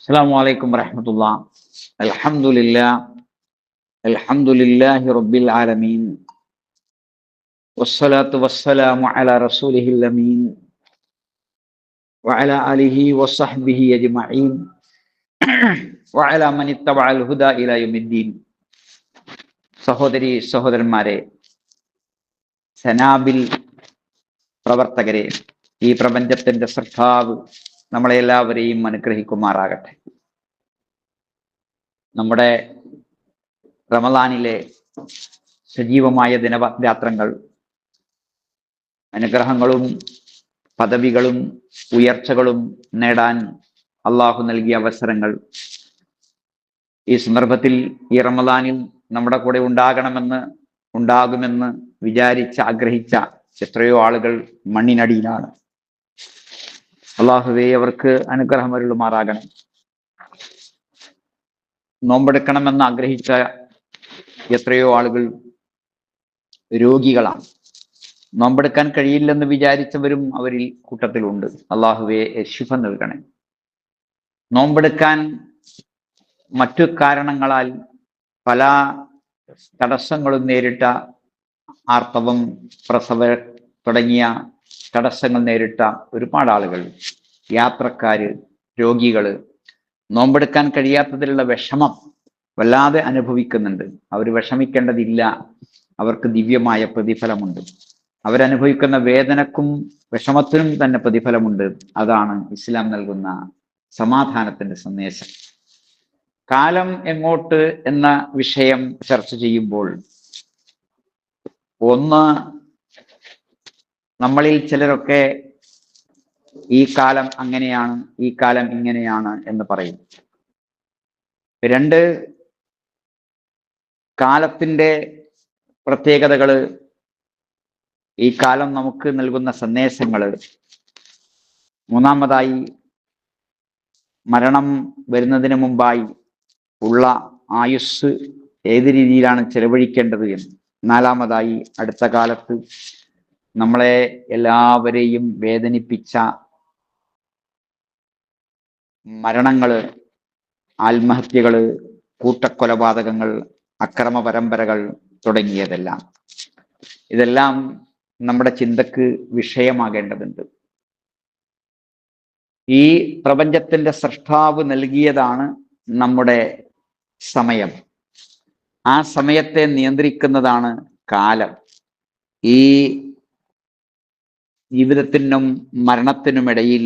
Assalamualaikum warahmatullah. Alhamdulillah. Alhamdulillahi rabbil alamin. Wassalatu wassalamu ala rasulihil amin wa ala alihi wa sahbihi ajma'in wa ala man ittaba'al huda ila yaumiddin. സഹോദരി സഹോദരന്മാരെ, സനാബിൽ പ്രവർത്തകരെ, ഈ പ്രപഞ്ചത്തിന്റെ സൃഷ്ടാവ് നമ്മളെ എല്ലാവരെയും അനുഗ്രഹിക്കുമാറാകട്ടെ. നമ്മുടെ റമദാനിലെ സജീവമായ ദിനരാത്രങ്ങൾ അനുഗ്രഹങ്ങളും പദവികളും ഉയർച്ചകളും നേടാൻ അള്ളാഹു നൽകിയ അവസരങ്ങൾ. ഈ സന്ദർഭത്തിൽ ഈ റമദാനിൽ നമ്മുടെ കൂടെ ഉണ്ടാകുമെന്ന് ആഗ്രഹിച്ച എത്രയോ ആളുകൾ മണ്ണിനടിയിലാണ്. അള്ളാഹുവേ, അവർക്ക് അനുഗ്രഹം അരുളുമാറാകണം. നോമ്പെടുക്കണമെന്ന് ആഗ്രഹിച്ച എത്രയോ ആളുകൾ രോഗികളാണ്. നോമ്പെടുക്കാൻ കഴിയില്ലെന്ന് വിചാരിച്ചവരും അവരിൽ കൂട്ടത്തിലുണ്ട്. അള്ളാഹുവേ, ശിഫ നൽകണേ. നോമ്പെടുക്കാൻ മറ്റു കാരണങ്ങളാൽ പല തടസ്സങ്ങളും നേരിട്ട, ആർത്തവം, പ്രസവ തുടങ്ങിയ തടസ്സങ്ങൾ നേരിട്ട ഒരുപാട് ആളുകൾ, യാത്രക്കാര്, രോഗികള് നോമ്പെടുക്കാൻ കഴിയാത്തതിലുള്ള വിഷമം വല്ലാതെ അനുഭവിക്കുന്നുണ്ട്. അവർ വിഷമിക്കേണ്ടതില്ല, അവർക്ക് ദിവ്യമായ പ്രതിഫലമുണ്ട്. അവരനുഭവിക്കുന്ന വേദനക്കും വിഷമത്തിനും തന്നെ പ്രതിഫലമുണ്ട്. അതാണ് ഇസ്ലാം നൽകുന്ന സമാധാനത്തിന്റെ സന്ദേശം. കാലം എങ്ങോട്ട് എന്ന വിഷയം ചർച്ച ചെയ്യുമ്പോൾ, ഒന്ന്, നമ്മളിൽ ചിലരൊക്കെ ഈ കാലം അങ്ങനെയാണ്, ഈ കാലം ഇങ്ങനെയാണ് എന്ന് പറയും. രണ്ട്, കാലത്തിന്റെ പ്രത്യേകതകള്, ഈ കാലം നമുക്ക് നൽകുന്ന സന്ദേശങ്ങള്. മൂന്നാമതായി, മരണം വരുന്നതിന് മുമ്പായി ഉള്ള ആയുസ് ഏത് രീതിയിലാണ് ചെലവഴിക്കേണ്ടത് എന്ന്. നാലാമതായി, അടുത്ത കാലത്ത് നമ്മളെ എല്ലാവരെയും വേദനിപ്പിച്ച മരണങ്ങള്, ആത്മഹത്യകള്, കൂട്ടക്കൊലപാതകങ്ങൾ, അക്രമ പരമ്പരകൾ തുടങ്ങിയതെല്ലാം. ഇതെല്ലാം നമ്മുടെ ചിന്തക്ക് വിഷയമാകേണ്ടതുണ്ട്. ഈ പ്രപഞ്ചത്തിന്റെ സൃഷ്ടാവ് നൽകിയതാണ് നമ്മുടെ സമയം. ആ സമയത്തെ നിയന്ത്രിക്കുന്നതാണ് കാലം. ഈ ജീവിതത്തിനും മരണത്തിനുമിടയിൽ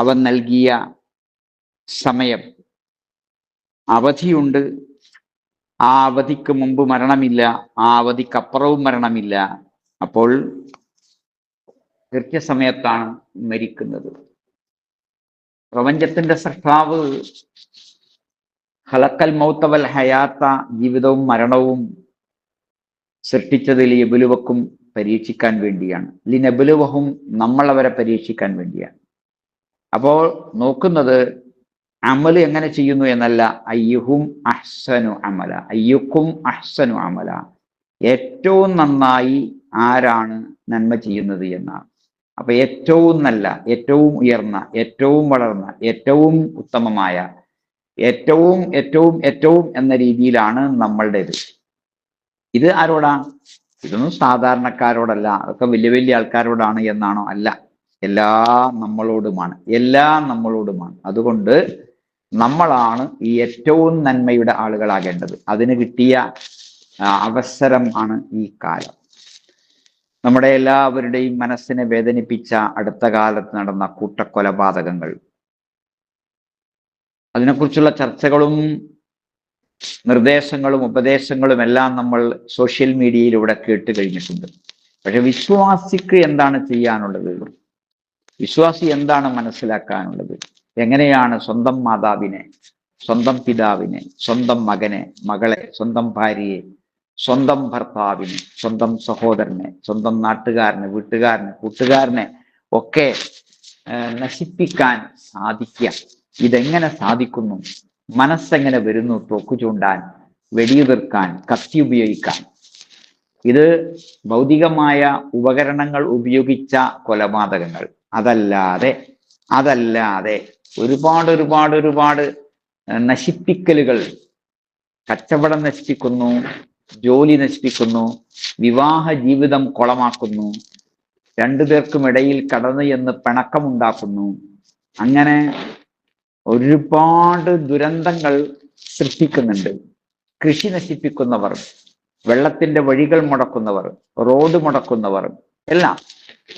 അവൻ നൽകിയ സമയം, അവധിയുണ്ട്. ആ അവധിക്ക് മുമ്പ് മരണമില്ല, ആ അവധിക്കപ്പുറവും മരണമില്ല. അപ്പോൾ കൃത്യസമയത്താണ് മരിക്കുന്നത്. പ്രപഞ്ചത്തിന്റെ സൃഷ്ടാവ് ഖലഖൽ മൗത വൽ ഹയാത്ത, ജീവിതവും മരണവും സൃഷ്ടിച്ചത് ലിയബ്ലുവക്കും, പരീക്ഷിക്കാൻ വേണ്ടിയാണ്. ലിനബ്ലുവഹും, നമ്മൾ അവരെ പരീക്ഷിക്കാൻ വേണ്ടിയാണ്. അപ്പോൾ നോക്കുന്നത് അമല് എങ്ങനെ ചെയ്യുന്നു എന്നല്ല, അയ്യുഹും അഹ്സനു അമല, അയ്യുക്കും അഹ്സനു അമല, ഏറ്റവും നന്നായി ആരാണ് നന്മ ചെയ്യുന്നത് എന്നാണ്. അപ്പൊ ഏറ്റവും നല്ല, ഏറ്റവും ഉയർന്ന, ഏറ്റവും വളർന്ന, ഏറ്റവും ഉത്തമമായ, ഏറ്റവും ഏറ്റവും ഏറ്റവും എന്ന രീതിയിലാണ് നമ്മളുടേത്. ഇത് ആരോടാ? ഇതൊന്നും സാധാരണക്കാരോടല്ല, അതൊക്കെ വലിയ വലിയ ആൾക്കാരോടാണ് എന്നാണോ? അല്ല, എല്ലാം നമ്മളോടുമാണ്. അതുകൊണ്ട് നമ്മളാണ് ഈ ഏറ്റവും നന്മയുടെ ആളുകളാകേണ്ടത്. അതിന് കിട്ടിയ അവസരം ആണ് ഈ കാലം. നമ്മുടെ എല്ലാവരുടെയും മനസ്സിനെ വേദനിപ്പിച്ച അടുത്ത കാലത്ത് നടന്ന കൂട്ടക്കൊലപാതകങ്ങൾ, അതിനെക്കുറിച്ചുള്ള ചർച്ചകളും നിർദ്ദേശങ്ങളും ഉപദേശങ്ങളും എല്ലാം നമ്മൾ സോഷ്യൽ മീഡിയയിലൂടെ കേട്ട് കഴിഞ്ഞിട്ടുണ്ട്. പക്ഷെ വിശ്വാസിക്ക് എന്താണ് ചെയ്യാനുള്ളത്? വിശ്വാസി എന്താണ് മനസ്സിലാക്കാനുള്ളത്? എങ്ങനെയാണ് സ്വന്തം മാതാവിനെ, സ്വന്തം പിതാവിനെ, സ്വന്തം മകനെ, മകളെ, സ്വന്തം ഭാര്യയെ, സ്വന്തം ഭർത്താവിനെ, സ്വന്തം സഹോദരനെ, സ്വന്തം നാട്ടുകാരനെ, വീട്ടുകാരനെ, കൂട്ടുകാരനെ ഒക്കെ നശിപ്പിക്കാൻ സാധിക്കുക? ഇതെങ്ങനെ സാധിക്കുന്നു? മനസ്സെങ്ങനെ വരുന്നു തോക്കു ചൂണ്ടാൻ, വെടിയുതിർക്കാൻ, കത്തി ഉപയോഗിക്കാൻ? ഇത് ഭൗതികമായ ഉപകരണങ്ങൾ ഉപയോഗിച്ച കൊലപാതകങ്ങൾ. അതല്ലാതെ ഒരുപാട് നശിപ്പിക്കലുകൾ. കച്ചവടം നശിപ്പിക്കുന്നു, ജോലി നശിപ്പിക്കുന്നു, വിവാഹ ജീവിതം കുളമാക്കുന്നു, രണ്ടുപേർക്കും ഇടയിൽ കടന്നു എന്ന് പിണക്കമുണ്ടാക്കുന്നു. അങ്ങനെ ഒരുപാട് ദുരന്തങ്ങൾ സൃഷ്ടിക്കുന്നുണ്ട്. കൃഷി നശിപ്പിക്കുന്നവർ, വെള്ളത്തിന്റെ വഴികൾ മുടക്കുന്നവർ, റോഡ് മുടക്കുന്നവർ, എല്ലാം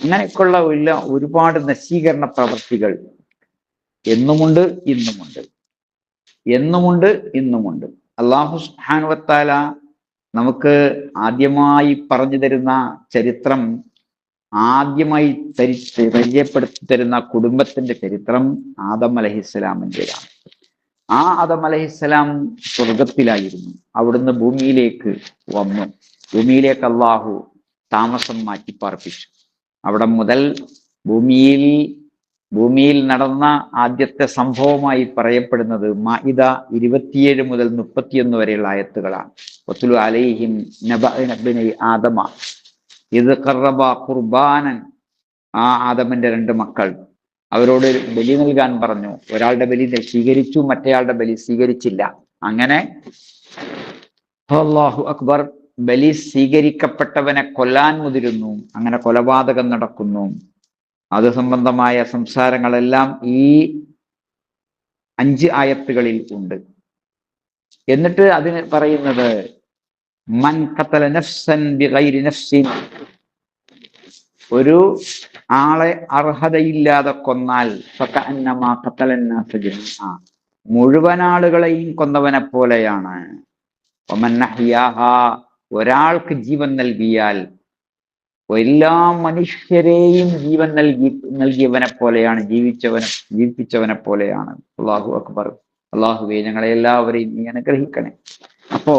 അങ്ങനെയൊക്കെയുള്ള ഒരുപാട് നശീകരണ പ്രവൃത്തികൾ എന്നുമുണ്ട്, ഇന്നുമുണ്ട്. അല്ലാഹു സുബ്ഹാനഹു വ തആല നമുക്ക് ആദ്യമായി പറഞ്ഞു തരുന്ന ചരിത്രം, ആദ്യമായി പരിചയപ്പെടുത്തി തരുന്ന കുടുംബത്തിന്റെ ചരിത്രം ആദം അലൈഹിസ്സലാമിൻ്റെതാണ്. ആ ആദം അലൈഹിസ്സലാം സ്വർഗത്തിലായിരുന്നു. അവിടുന്ന് ഭൂമിയിലേക്ക് വന്നു. ഭൂമിയിലേക്ക് അള്ളാഹു താമസം മാറ്റി പാർപ്പിച്ചു. അവിടെ മുതൽ ഭൂമിയിൽ നടന്ന ആദ്യത്തെ സംഭവമായി പറയപ്പെടുന്നത് മാഇദ 27 മുതൽ 31 വരെയുള്ള ആയത്തുകളാണ്. വത്ലു അലൈഹിം നബഅ ഇബ്നി ആദമ ഇദ് ഖറബ ഖുർബാനൻ. ആ ആദമിന്റെ 2 മക്കൾ അവരോട് ബലി നൽകാൻ പറഞ്ഞു. ഒരാളുടെ ബലി സ്വീകരിച്ചു, മറ്റേയാളുടെ ബലി സ്വീകരിച്ചില്ല. അങ്ങനെ അല്ലാഹു അക്ബർ, ബലി സ്വീകരിക്കപ്പെട്ടവനെ കൊല്ലാൻ മുതിരുന്നു. അങ്ങനെ കൊലപാതകം നടക്കുന്നു. അത് സംബന്ധമായ സംസാരങ്ങളെല്ലാം ഈ 5 ആയത്തുകളിൽ ഉണ്ട്. എന്നിട്ട് അതിന് പറയുന്നത് മൻ ഖതല നഫ്സൻ ബിഗൈരി നഫ്സിൻ, ഒരു ആളെ അർഹതയില്ലാതെ കൊന്നാൽ ഫകഅന്നമാ ഖതലന്നാസ ജമീഅ, മുഴുവൻ ആളുകളെയും കൊന്നവനെ പോലെയാണ്. വമൻ അഹ്യാഹാ, ഒരാൾക്ക് ജീവൻ നൽകിയാൽ എല്ലാ മനുഷ്യരെയും ജീവൻ നൽകിയവനെ പോലെയാണ്, ജീവിപ്പിച്ചവനെ പോലെയാണ്. അല്ലാഹു അക്ബർ. അല്ലാഹുവേ, ഞങ്ങളെ എല്ലാവരെയും നീ അനുഗ്രഹിക്കണേ. അപ്പോ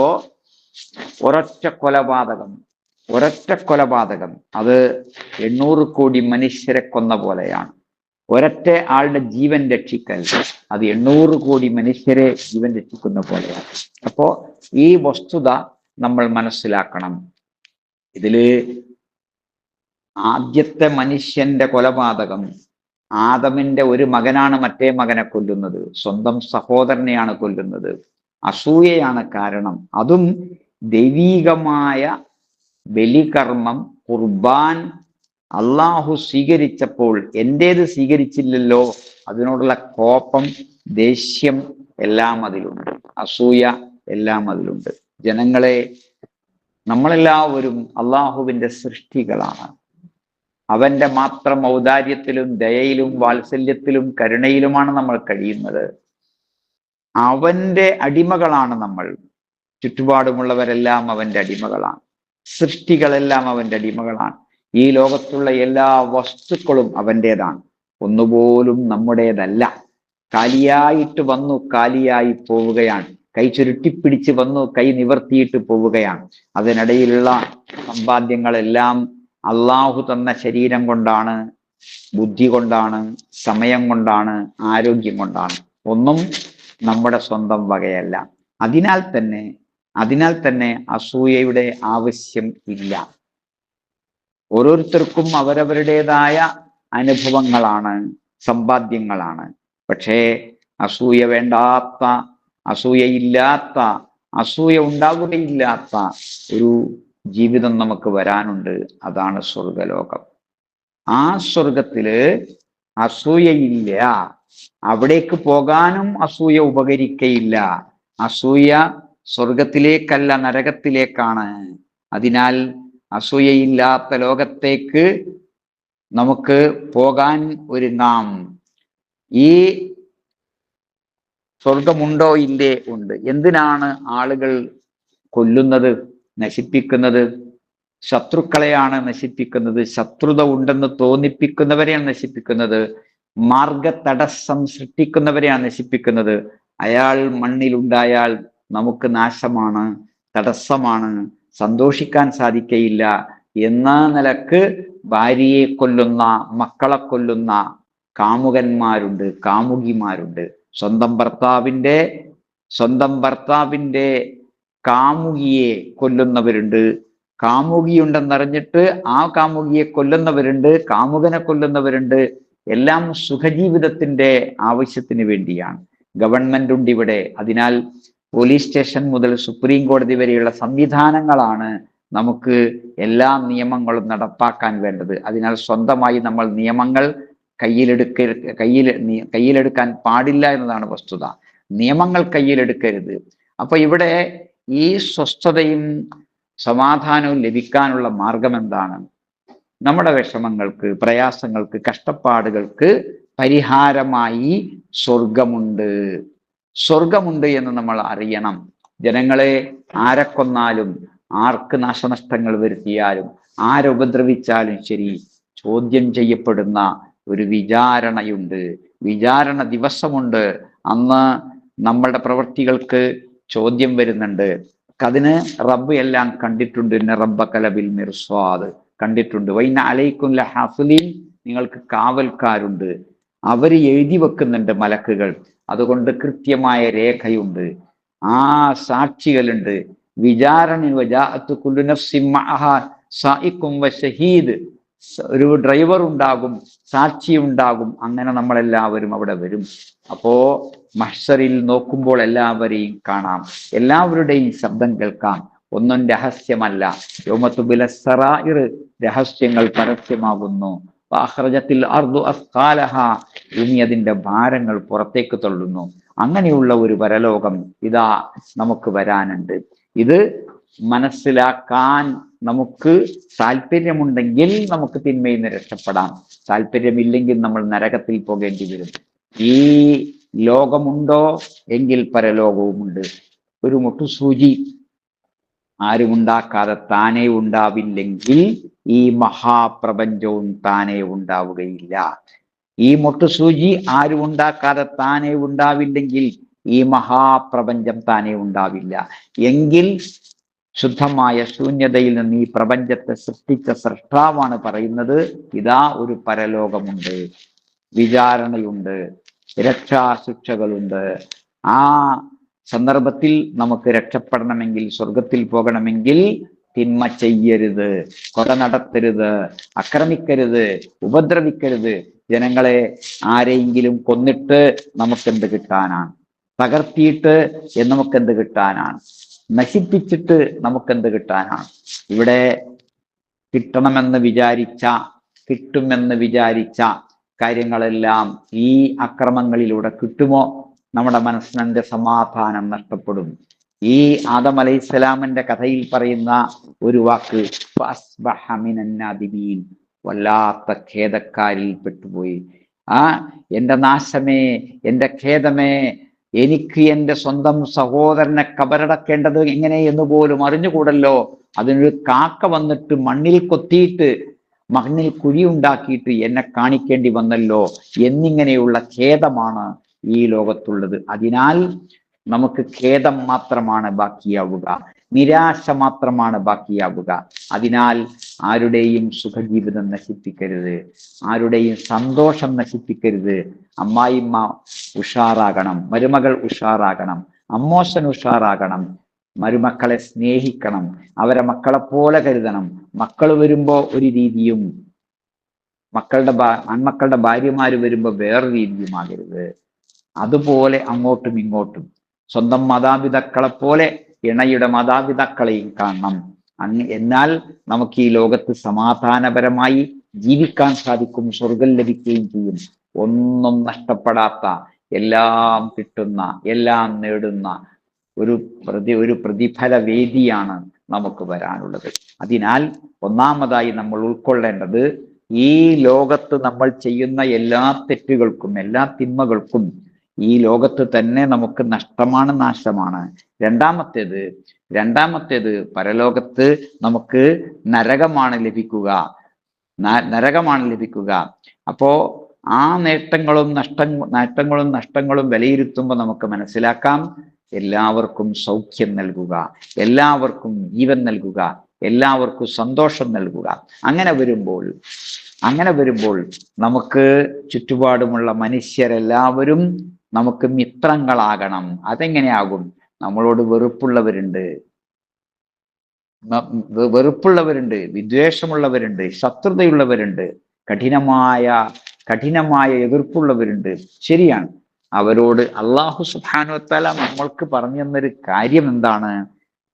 ഒരൊറ്റ കൊലപാതകം അത് 800 കോടി മനുഷ്യരെ കൊന്ന പോലെയാണ്. ഒരൊറ്റ ആളുടെ ജീവൻ രക്ഷിക്കൽ അത് 800 കോടി മനുഷ്യരെ ജീവൻ രക്ഷിക്കുന്ന പോലെയാണ്. അപ്പോ ഈ വസ്തുത നമ്മൾ മനസ്സിലാക്കണം. ഇതില് ആദ്യത്തെ മനുഷ്യന്റെ കൊലപാതകം, ആദമിന്റെ ഒരു മകനാണ് മറ്റേ മകനെ കൊല്ലുന്നത്, സ്വന്തം സഹോദരനെയാണ് കൊല്ലുന്നത്. അസൂയയാണ് കാരണം. അതും ദൈവീകമായ ബലികർമ്മം, ഖുർബാൻ അള്ളാഹു സ്വീകരിച്ചപ്പോൾ എന്റേത് സ്വീകരിച്ചില്ലല്ലോ, അതിനോടുള്ള കോപം, ദേഷ്യം എല്ലാം അതിലുണ്ട്, അസൂയ എല്ലാം അതിലുണ്ട്. ജനങ്ങളെ, നമ്മളെല്ലാവരും അള്ളാഹുവിന്റെ സൃഷ്ടികളാണ്. അവന്റെ മാത്രം ഔദാര്യത്തിലും ദയയിലും വാത്സല്യത്തിലും കരുണയിലുമാണ് നമ്മൾ കഴിയുന്നത്. അവന്റെ അടിമകളാണ് നമ്മൾ. ചുറ്റുപാടുമുള്ളവരെല്ലാം അവന്റെ അടിമകളാണ്. സൃഷ്ടികളെല്ലാം അവന്റെ അടിമകളാണ്. ഈ ലോകത്തുള്ള എല്ലാ വസ്തുക്കളും അവൻ്റെതാണ്, ഒന്നുപോലും നമ്മുടേതല്ല. കാലിയായിട്ട് വന്നു, കാലിയായി പോവുകയാണ്. കൈ ചുരുട്ടിപ്പിടിച്ച് വന്നു, കൈ നിവർത്തിയിട്ട് പോവുകയാണ്. അതിനിടയിലുള്ള സമ്പാദ്യങ്ങളെല്ലാം അള്ളാഹു തന്ന ശരീരം കൊണ്ടാണ്, ബുദ്ധി കൊണ്ടാണ്, സമയം കൊണ്ടാണ്, ആരോഗ്യം കൊണ്ടാണ്. ഒന്നും നമ്മുടെ സ്വന്തം വകയല്ല. അതിനാൽ തന്നെ അസൂയയുടെ ആവശ്യം ഇല്ല. ഓരോരുത്തർക്കും അവരവരുടേതായ അനുഭവങ്ങളാണ്, സമ്പാദ്യങ്ങളാണ്. പക്ഷേ അസൂയ വേണ്ടാത്ത, അസൂയയില്ലാത്ത, അസൂയ ഉണ്ടാവുകയില്ലാത്ത ഒരു ജീവിതം നമുക്ക് വരാനുണ്ട്. അതാണ് സ്വർഗലോകം. ആ സ്വർഗത്തില് അസൂയയില്ല. അവിടേക്ക് പോകാനും അസൂയ ഉപകരിക്കയില്ല. അസൂയ സ്വർഗത്തിലേക്കല്ല, നരകത്തിലേക്കാണ്. അതിനാൽ അസൂയയില്ലാത്ത ലോകത്തേക്ക് നമുക്ക് പോകാൻ ഒരുങ്ങാം. ഈ സ്വർഗമുണ്ടോ ഇല്ലേ? ഉണ്ട്. എന്തിനാണ് ആളുകൾ കൊല്ലുന്നത്, നശിപ്പിക്കുന്നത്? ശത്രുക്കളെയാണ് നശിപ്പിക്കുന്നത്. ശത്രുത ഉണ്ടെന്ന് തോന്നിപ്പിക്കുന്നവരെയാണ് നശിപ്പിക്കുന്നത്. മാർഗതടസ്സം സൃഷ്ടിക്കുന്നവരെയാണ് നശിപ്പിക്കുന്നത്. അയാൾ മണ്ണിലുണ്ടായാൽ നമുക്ക് നാശമാണ്, തടസ്സമാണ്, സന്തോഷിക്കാൻ സാധിക്കയില്ല എന്ന നിലക്ക് ഭാര്യയെ കൊല്ലുന്ന, മക്കളെ കൊല്ലുന്ന കാമുകന്മാരുണ്ട്, കാമുകിമാരുണ്ട്. സ്വന്തം ഭർത്താവിന്റെ കാമുകിയെ കൊല്ലുന്നവരുണ്ട്. കാമുകിയുണ്ടെന്നറിഞ്ഞിട്ട് ആ കാമുകിയെ കൊല്ലുന്നവരുണ്ട്, കാമുകനെ കൊല്ലുന്നവരുണ്ട്. എല്ലാം സുഖജീവിതത്തിന്റെ ആവശ്യത്തിന് വേണ്ടിയാണ്. ഗവൺമെന്റ് ഉണ്ട് ഇവിടെ. അതിനാൽ പോലീസ് സ്റ്റേഷൻ മുതൽ സുപ്രീം കോടതി വരെയുള്ള സംവിധാനങ്ങളാണ് നമുക്ക് എല്ലാ നിയമങ്ങളും നടപ്പാക്കാൻ വേണ്ടത്. അതിനാൽ സ്വന്തമായി നമ്മൾ നിയമങ്ങൾ കയ്യിലെടുക്കാൻ പാടില്ല എന്നതാണ് വസ്തുത. നിയമങ്ങൾ കയ്യിലെടുക്കരുത്. അപ്പൊ ഇവിടെ ഈ സ്വസ്ഥതയും സമാധാനവും ലഭിക്കാനുള്ള മാർഗം എന്താണ്? നമ്മുടെ വിഷമങ്ങൾക്ക്, പ്രയാസങ്ങൾക്ക്, കഷ്ടപ്പാടുകൾക്ക് പരിഹാരമായി സ്വർഗമുണ്ട്. സ്വർഗമുണ്ട് എന്ന് നമ്മൾ അറിയണം. ജനങ്ങളെ ആരെ കൊന്നാലും, ആർക്ക് നാശനഷ്ടങ്ങൾ വരുത്തിയാലും, ആരുപദ്രവിച്ചാലും ശരി, ചോദ്യം ചെയ്യപ്പെടുന്ന ഒരു വിചാരണയുണ്ട്, വിചാരണ ദിവസമുണ്ട്. അന്ന് നമ്മളുടെ പ്രവൃത്തികൾക്ക് ചോദ്യം വരുന്നുണ്ട്. അതിന് റബ്ബ് എല്ലാം കണ്ടിട്ടുണ്ട്. റബ്ബകലബിൽ മിർസ്വാദ് കണ്ടിട്ടുണ്ട്. വൈന അലൈക്കും ലഹാഫിലീൻ, നിങ്ങൾക്ക് കാവൽക്കാരുണ്ട്, അവര് എഴുതി വെക്കുന്നുണ്ട് മലക്കുകൾ. അതുകൊണ്ട് കൃത്യമായ രേഖയുണ്ട്, ആ സാക്ഷികളുണ്ട്. വിചാരണ ഒരു ഡ്രൈവർ ഉണ്ടാകും, സാക്ഷി ഉണ്ടാകും. അങ്ങനെ നമ്മളെല്ലാവരും അവിടെ വരും. അപ്പോ മഹ്ശറിൽ നോക്കുമ്പോൾ എല്ലാവരെയും കാണാം, എല്ലാവരുടെയും ശബ്ദം കേൾക്കാം. ഒന്നും രഹസ്യമല്ല. യൗമതുബില സറായിർ, രഹസ്യങ്ങൾ പരസ്യമാകുന്നു. അഖ്റജത്തിൽ അർദു അസ്ഖാലഹ, ഭൂമി അതിന്റെ ഭാരങ്ങൾ പുറത്തേക്ക് തള്ളുന്നു. അങ്ങനെയുള്ള ഒരു പരലോകം ഇതാ നമുക്ക് വരാനുണ്ട്. ഇത് മനസ്സിലാക്കാൻ നമുക്ക് താല്പര്യമുണ്ടെങ്കിൽ നമുക്ക് തിന്മയിൽ നിന്ന് രക്ഷപ്പെടാം. താല്പര്യമില്ലെങ്കിൽ നമ്മൾ നരകത്തിൽ പോകേണ്ടി വരും. ഈ ലോകമുണ്ടോ എങ്കിൽ പരലോകവുമുണ്ട്. ഒരു മുട്ടുസൂചി ആരും ഉണ്ടാക്കാതെ താനേ ഉണ്ടാവില്ലെങ്കിൽ ഈ മഹാപ്രപഞ്ചവും താനേ ഉണ്ടാവുകയില്ല. ഈ മുട്ടുസൂചി ആരും ഉണ്ടാക്കാതെ താനേ ഉണ്ടാവില്ലെങ്കിൽ ഈ മഹാപ്രപഞ്ചം താനേ ഉണ്ടാവില്ല. എങ്കിൽ ശുദ്ധമായ ശൂന്യതയിൽ നിന്ന് ഈ പ്രപഞ്ചത്തെ സൃഷ്ടിച്ച സൃഷ്ടാവാണ് പറയുന്നത്, ഇതാ ഒരു പരലോകമുണ്ട്, വിചാരണയുണ്ട്, രക്ഷാശിക്ഷകളുണ്ട്. ആ സന്ദർഭത്തിൽ നമുക്ക് രക്ഷപ്പെടണമെങ്കിൽ, സ്വർഗത്തിൽ പോകണമെങ്കിൽ തിന്മ ചെയ്യരുത്, കൊല നടത്തരുത്, ആക്രമിക്കരുത്, ഉപദ്രവിക്കരുത്. ജനങ്ങളെ ആരെയെങ്കിലും കൊന്നിട്ട് നമുക്കെന്ത് കിട്ടാനാണ്? തകർത്തിയിട്ട് നമുക്കെന്ത് കിട്ടാനാണ്? നശിപ്പിച്ചിട്ട് നമുക്കെന്ത് കിട്ടാനാണ്? ഇവിടെ കിട്ടണമെന്ന് വിചാരിച്ച, കിട്ടുമെന്ന് വിചാരിച്ച കാര്യങ്ങളെല്ലാം ഈ അക്രമങ്ങളിലൂടെ കിട്ടുമോ? നമ്മുടെ മനസ്സിന്റെ സമാധാനം നഷ്ടപ്പെടും. ഈ ആദം അലൈഹിസ്സലാമിന്റെ കഥയിൽ പറയുന്ന ഒരു വാക്ക്, വല്ലാത്ത ഖേദക്കാരിൽ പെട്ടുപോയി. എന്റെ നാശമേ, എന്റെ ഖേദമേ, എനിക്ക് എന്റെ സ്വന്തം സഹോദരനെ കബറടക്കേണ്ടത് എങ്ങനെ എന്ന് പോലും അറിഞ്ഞുകൂടല്ലോ. അതിനൊരു കാക്ക വന്നിട്ട് മണ്ണിൽ കൊത്തിയിട്ട്, മണ്ണിൽ കുഴിയുണ്ടാക്കിയിട്ട് എന്നെ കാണിക്കേണ്ടി വന്നല്ലോ എന്നിങ്ങനെയുള്ള ഖേദമാണ് ഈ ലോകത്തുള്ളത്. അതിനാൽ നമുക്ക് ഖേദം മാത്രമാണ് ബാക്കിയാവുക, നിരാശ മാത്രമാണ് ബാക്കിയാവുക. അതിനാൽ ആരുടെയും സുഖജീവിതം നശിപ്പിക്കരുത്, ആരുടെയും സന്തോഷം നശിപ്പിക്കരുത്. അമ്മായിമ്മ ഉഷാറാകണം, മരുമകൾ ഉഷാറാകണം, അമ്മോശൻ ഉഷാറാകണം, മരുമക്കളെ സ്നേഹിക്കണം, അവരെ മക്കളെ പോലെ കരുതണം. മക്കൾ വരുമ്പോ ഒരു രീതിയും, ആൺമക്കളുടെ ഭാര്യമാര് വരുമ്പോ വേറെ രീതിയുമാകരുത്. അതുപോലെ അങ്ങോട്ടും ഇങ്ങോട്ടും സ്വന്തം മാതാപിതാക്കളെ പോലെ ഇണയുടെ മാതാപിതാക്കളെയും കാണണം. എന്നാൽ നമുക്ക് ഈ ലോകത്ത് സമാധാനപരമായി ജീവിക്കാൻ സാധിക്കും, സ്വർഗം ലഭിക്കുകയും ചെയ്യും. ഒന്നും നഷ്ടപ്പെടാത്ത, എല്ലാം കിട്ടുന്ന, എല്ലാം നേടുന്ന ഒരു പ്രതിഫല വേദിയാണ് നമുക്ക് വരാനുള്ളത്. അതിനാൽ ഒന്നാമതായി നമ്മൾ ഉൾക്കൊള്ളേണ്ടത്, ഈ ലോകത്ത് നമ്മൾ ചെയ്യുന്ന എല്ലാ തെറ്റുകൾക്കും, എല്ലാ തിന്മകൾക്കും ഈ ലോകത്ത് തന്നെ നമുക്ക് നഷ്ടമാണ്, നാശമാണ്. രണ്ടാമത്തേത് പരലോകത്ത് നമുക്ക് നരകമാണ് ലഭിക്കുക. അപ്പോ ആ നേട്ടങ്ങളും നഷ്ടങ്ങളും വിലയിരുത്തുമ്പോൾ നമുക്ക് മനസ്സിലാക്കാം, എല്ലാവർക്കും സൗഖ്യം നൽകുക, എല്ലാവർക്കും ജീവൻ നൽകുക, എല്ലാവർക്കും സന്തോഷം നൽകുക. അങ്ങനെ വരുമ്പോൾ നമുക്ക് ചുറ്റുപാടുമുള്ള മനുഷ്യരെല്ലാവരും നമുക്ക് മിത്രങ്ങളാകണം. അതെങ്ങനെയാകും? നമ്മളോട് വെറുപ്പുള്ളവരുണ്ട്, വിദ്വേഷമുള്ളവരുണ്ട്, ശത്രുതയുള്ളവരുണ്ട്, കഠിനമായ കഠിനമായ എതിർപ്പുള്ളവരുണ്ട്. ശരിയാണ്. അവരോട് അള്ളാഹു സുബ്ഹാനഹു വ തആല നമ്മൾക്ക് പറഞ്ഞു തന്നൊരു കാര്യം എന്താണ്?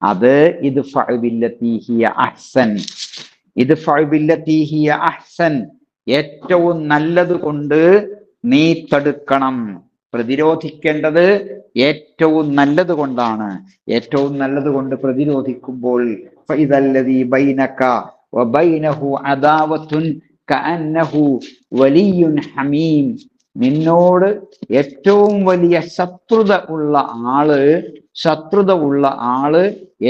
അത് ഇദ്ഫഅ ബില്ലത്തി ഹിയ അഹ്സൻ, ഇദ്ഫഅ ബില്ലത്തി ഹിയ അഹ്സൻ, ഏറ്റവും നല്ലത് കൊണ്ട് നീ തടുക്കണം. പ്രതിരോധിക്കേണ്ടത് ഏറ്റവും നല്ലത് കൊണ്ടാണ്. ഏറ്റവും നല്ലത് കൊണ്ട് പ്രതിരോധിക്കുമ്പോൾ ഫഇദല്ലദീ ബൈനക വബൈനഹു അദാവത്തുൻ കഅന്നഹു വലിയ്യുൻ ഹമീം, നിന്നോട് ഏറ്റവും വലിയ ശത്രുത ഉള്ള ആള്